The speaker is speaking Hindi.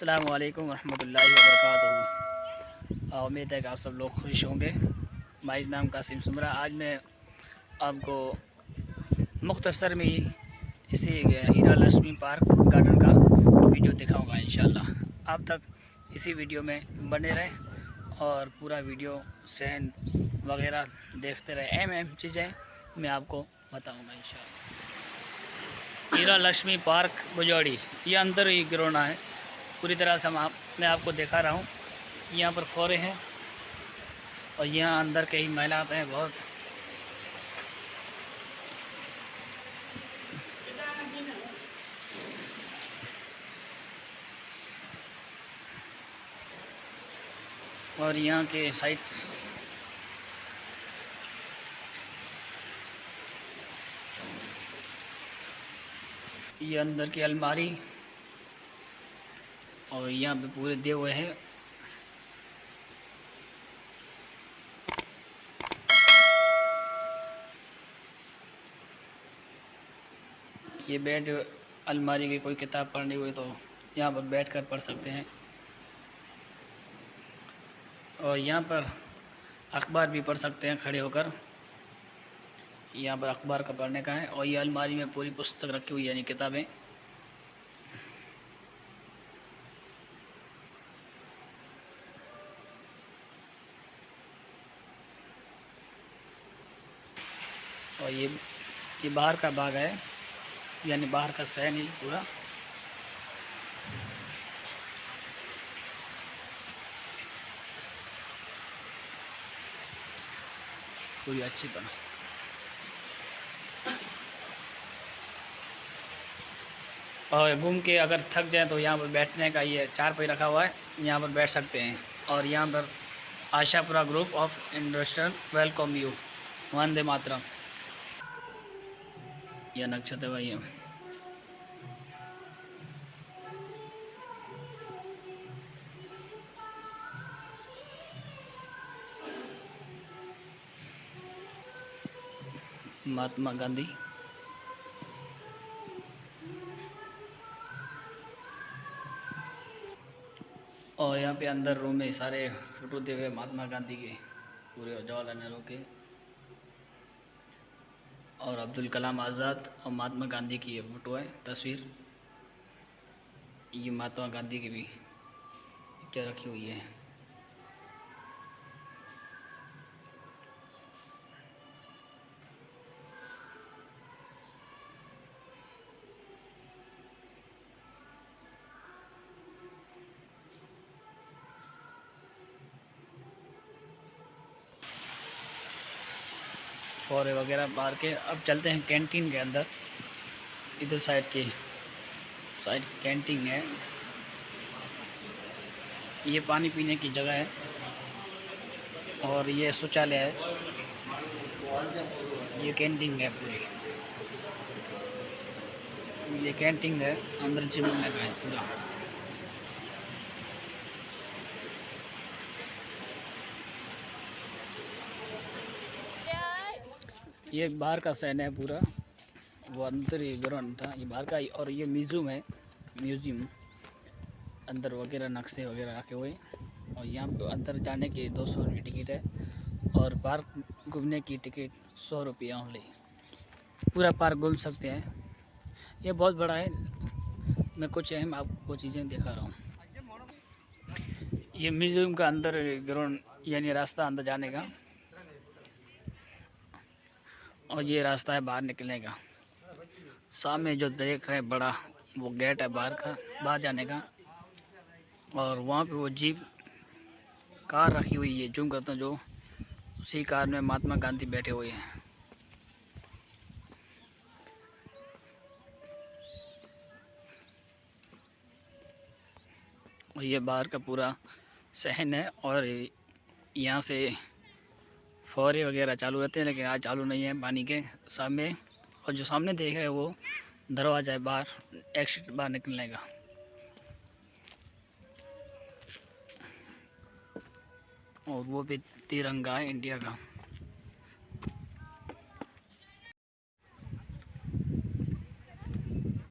अस्सलाम वालेकुम रहमतुल्लाहि व बरकातहू। उम्मीद है कि आप सब लोग खुश होंगे। मेरा नाम कासिम सुमरा। आज मैं आपको मुख्तसर में इसी हीरा लक्ष्मी पार्क गार्डन का वीडियो दिखाऊंगा इंशाल्लाह। आप तक इसी वीडियो में बने रहें और पूरा वीडियो सैन वगैरह देखते रहें। अहम चीज़ें मैं आपको बताऊंगा इंशाल्लाह। हीरा लक्ष्मी पार्क बुजौड़ी, ये अंदर ही गिरोना है पूरी तरह से। मैं आपको दिखा रहा हूँ। यहाँ पर फौरे हैं और यहाँ अंदर के ही महिलाएं हैं बहुत। और यहाँ के साइड ये अंदर की अलमारी और यहाँ पे पूरे दिए हुए हैं। ये बेड, अलमारी की कोई किताब पढ़नी हुई तो यहाँ पर बैठकर पढ़ सकते हैं। और यहाँ पर अखबार भी पढ़ सकते हैं खड़े होकर। यहाँ पर अखबार का पढ़ने का है। और ये अलमारी में पूरी पुस्तक रखी हुई है, यानी किताबें। और ये बाहर का बाग है, यानी बाहर का सहन ही पूरा। पूरी अच्छी तरह और घूम के अगर थक जाए तो यहाँ पर बैठने का ये चारपाई रखा हुआ है, यहाँ पर बैठ सकते हैं। और यहाँ पर Ashapura group of industrial welcome you, वंदे मातरम। यह नक्षत्र भाई है। महात्मा गांधी। और यहाँ पे अंदर रूम में सारे फोटो दिए हुए महात्मा गांधी के, पूरे जवाहरलाल नेहरू के और अब्दुल कलाम आज़ाद और महात्मा गांधी की ये फ़ोटो है, तस्वीर। ये महात्मा गांधी की भी पिक्चर रखी हुई है। फौरे वगैरह बाहर के। अब चलते हैं कैंटीन के अंदर। इधर साइड कैंटीन है। ये पानी पीने की जगह है और ये शौचालय है। ये कैंटीन है पूरी। ये कैंटीन है, अंदर जिम लगा है पूरा। ये बाहर का सैन है पूरा, वो अंदर ही ग्राउंड था, ये बाहर का। और ये म्यूज़ियम है, म्यूज़ियम अंदर वगैरह नक्शे वगैरह रखे हुए। और यहाँ पर अंदर जाने की 200 रुपये टिकट है और पार्क घूमने की टिकट 100 रुपये ओनली। पूरा पार्क घूम सकते हैं। ये बहुत बड़ा है। मैं कुछ अहम आपको चीज़ें दिखा रहा हूँ। ये म्यूज़ियम का अंदर ग्राउंड, यानी रास्ता अंदर जाने का। और ये रास्ता है बाहर निकलने का। सामने जो देख रहे हैं बड़ा, वो गेट है बाहर का, बाहर जाने का। और वहाँ पे वो जीप कार रखी हुई है, जूम करता हूँ, जो उसी कार में महात्मा गांधी बैठे हुए हैं। और ये बाहर का पूरा सहन है। और यहाँ से फौरे वगैरह चालू रहते हैं, लेकिन आज चालू नहीं है पानी के सामने। और जो सामने देख रहे हैं वो दरवाज़ा है बाहर, एग्जिट बाहर निकलने का। और वो भी तिरंगा है इंडिया का।